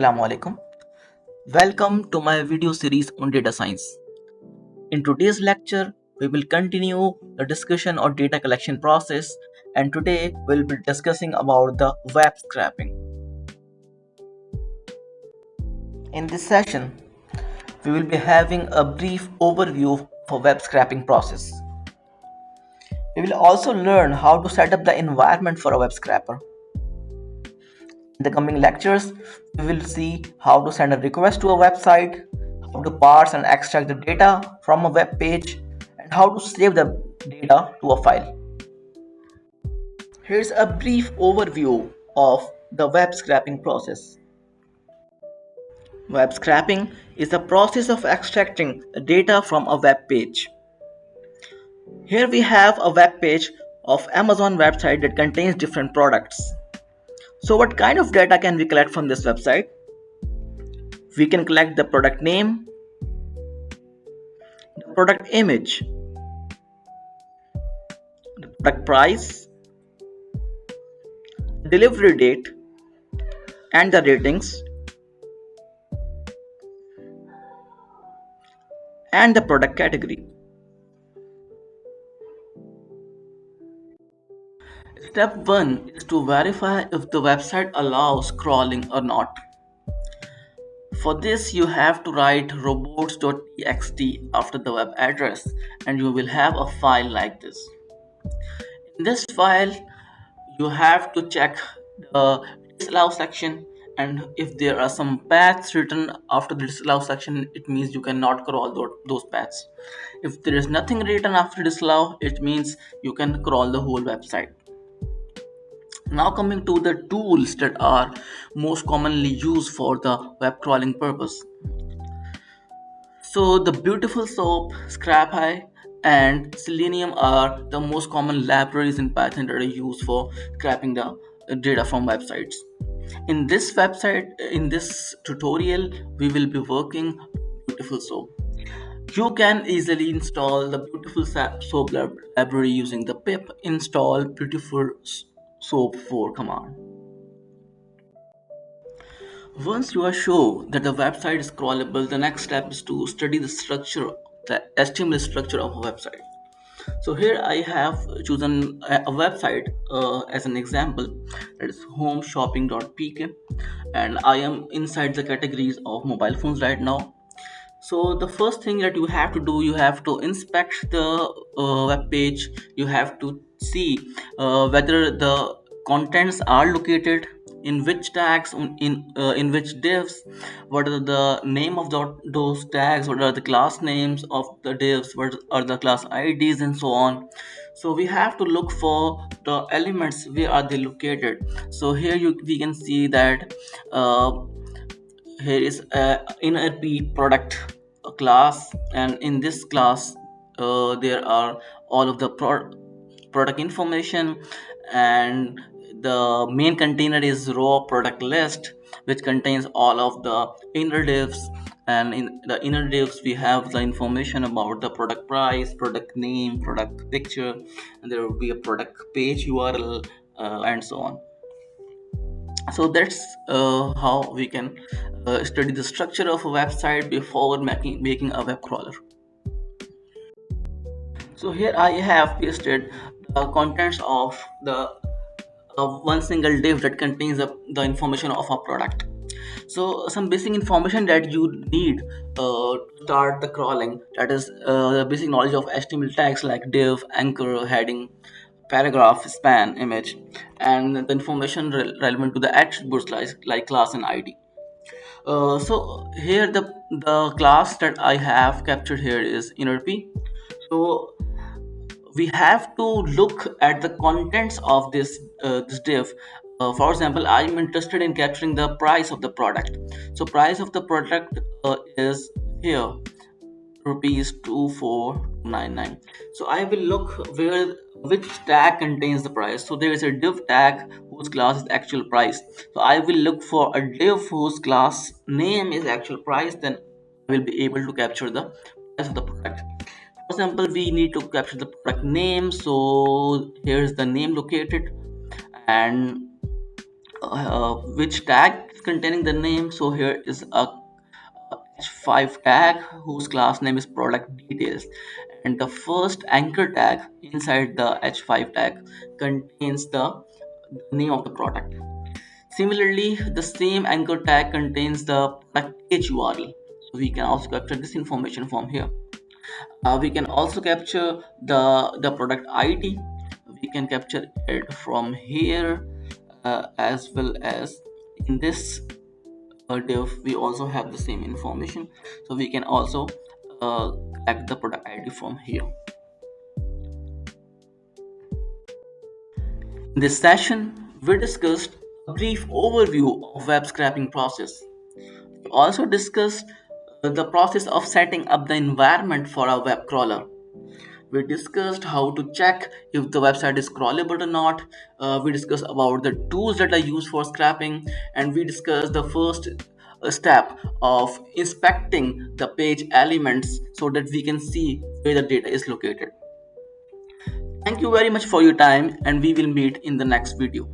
Assalamu alaikum. Welcome to my video series on data science. In today's lecture, we will continue the discussion on data collection process, and today we'll be discussing about the web scraping. In this session, we will be having a brief overview of a web scraping process. We will also learn how to set up the environment for a web scraper. In the coming lectures, we will see how to send a request to a website, how to parse and extract the data from a web page, and how to save the data to a file. Here's a brief overview of the web scraping process. Web scraping is the process of extracting the data from a web page. Here we have a web page of Amazon website that contains different products. So what kind of data can we collect from this website? We can collect the product name, the product image, the product price, delivery date, and the ratings, and the product category. Step 1 is to verify if the website allows crawling or not. For this, you have to write robots.txt after the web address, and you will have a file like this. In this file, you have to check the disallow section, and if there are some paths written after the disallow section, it means you cannot crawl those paths. If there is nothing written after disallow, it means you can crawl the whole website. Now coming to the tools that are most commonly used for the web crawling purpose. So the Beautiful Soap, ScrapHigh, and Selenium are the most common libraries in Python that are used for scraping the data from websites. In this tutorial, we will be working Beautiful Soap. You can easily install the Beautiful Soap library using the pip install Beautiful Soap 4 command. Once you are sure that the website is crawlable, the next step is to study the HTML structure of a website. So here I have chosen a website as an example, that is homeshopping.pk, and I am inside the categories of mobile phones right now. So the first thing that you have to do, you have to inspect the web page. You have to see whether the contents are located in which tags, in which divs, what are the name of those tags, what are the class names of the divs, what are the class IDs, and so on. So we have to look for the elements, where are they located. So here we can see that uh, here is a NRP product class, and in this class there are all of the product information, and the main container is raw product list, which contains all of the inner divs, and in the inner divs we have the information about the product price, product name, product picture, and there will be a product page URL, and so on. So that's how we can study the structure of a website before making a web crawler. So here I have pasted the contents of the one single div that contains the information of a product. So some basic information that you need to start the crawling, that is the basic knowledge of HTML tags like div, anchor, heading, paragraph, span, image, and the information relevant to the attributes like class and ID. So here the class that I have captured here is InnerP. So we have to look at the contents of this div. For example, I'm interested in capturing the price of the product. So price of the product is here, rupees 2499. So I will look which tag contains the price. So there is a div tag whose class is actual price. So I will look for a div whose class name is actual price, then I will be able to capture the price of the product. For example, we need to capture the product name, so here's the name located, and which tag containing the name. So here is a h5 tag whose class name is product details, and the first anchor tag inside the h5 tag contains the name of the product. Similarly, the same anchor tag contains the product page URL. So we can also capture this information from here. We can also capture the product ID. We can capture it from here, as well as in this div we also have the same information, so we can also collect the product ID from here. In this session, we discussed a brief overview of web scraping process. We also discussed the process of setting up the environment for a web crawler. We discussed how to check if the website is crawlable or not. We discussed about the tools that are used for scraping, and we discussed the first step of inspecting the page elements so that we can see where the data is located. Thank you very much for your time, and we will meet in the next video.